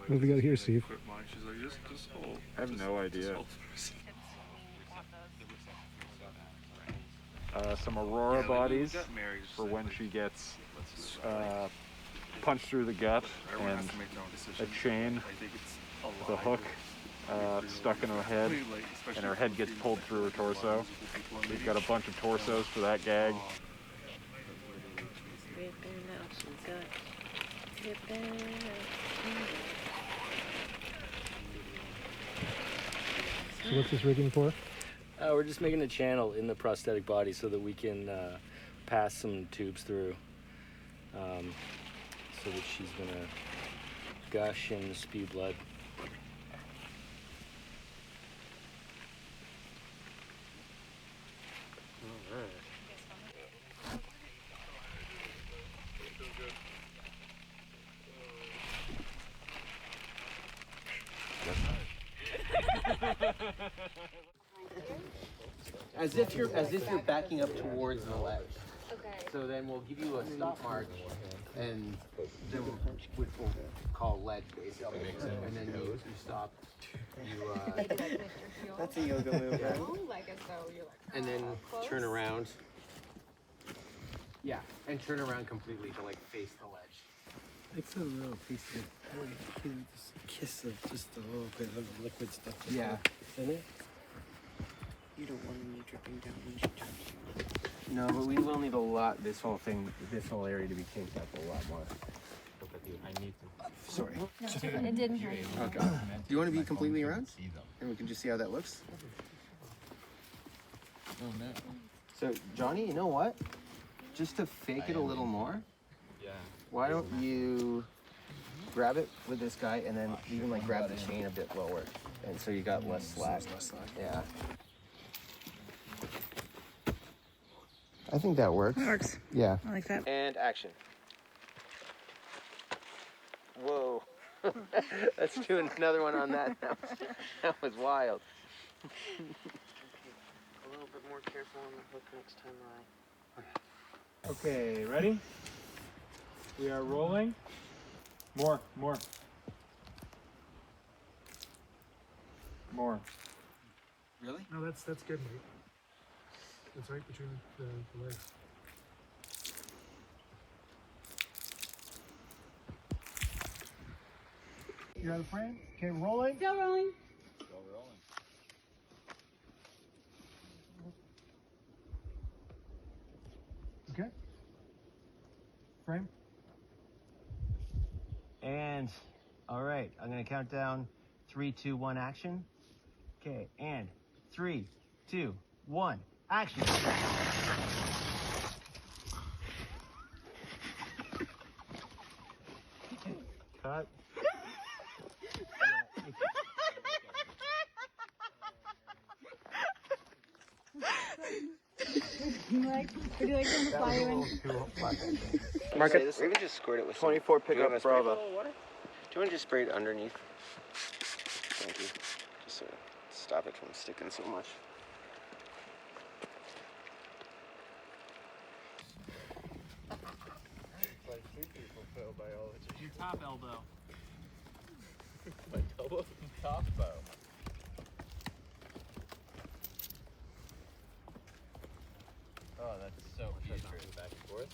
What do we got here, Steve? She's like, just hold. I have no idea. Some Aurora bodies for when she gets punched through the gut, and a chain with a hook stuck in her head, and her head gets pulled through her torso. We've got a bunch of torsos for that gag. So what's this rigging for? We're just making a channel in the prosthetic body so that we can pass some tubes through, so that she's gonna gush and spew blood. All right. As if you're backing up towards the ledge. Okay. So then we'll give you a stop mark, and then which we'll call ledge basically. And then you stop. That's a yoga move, right? Like as though you're like. And then close. turn around. Yeah, and turn around completely to like face the ledge. It's a little piece of just a kiss of just a little bit of the liquid stuff. Yeah. Isn't it? You don't want any dripping down when she touches you. No, but we will need a lot. This whole area to be kinked up a lot more. I need to. Sorry. No, it didn't hurt. Okay. Do you want to be completely around? And we can just see how that looks. Oh no. So Johnny, you know what? Just to fake it a little more. Yeah. Why don't you grab it with this guy and then even like grab the chain a bit lower, and so you got less slack. Yeah. I think that works. That works. Yeah. I like that. And action. Whoa. Let's do another one on that. That was wild. A little bit more careful on the hook next time, Ryan. Okay, ready? We are rolling. More. Really? No, that's good, mate. That's right between the legs. You're out of frame? Okay, rolling. Still rolling. Okay. Frame. And all right, I'm gonna count down 3, 2, 1, action. Okay, and 3, 2, 1, action. Cut. Would you like some to fly in? Mark it. Or even just squirt it with 24 pickup Bravo. Do you want to just spray it underneath? Thank you. Just to stop it from sticking so much. Like 2 people fail biology. Your top elbow. My elbow and top bow. Oh, that's so easy. Back and forth.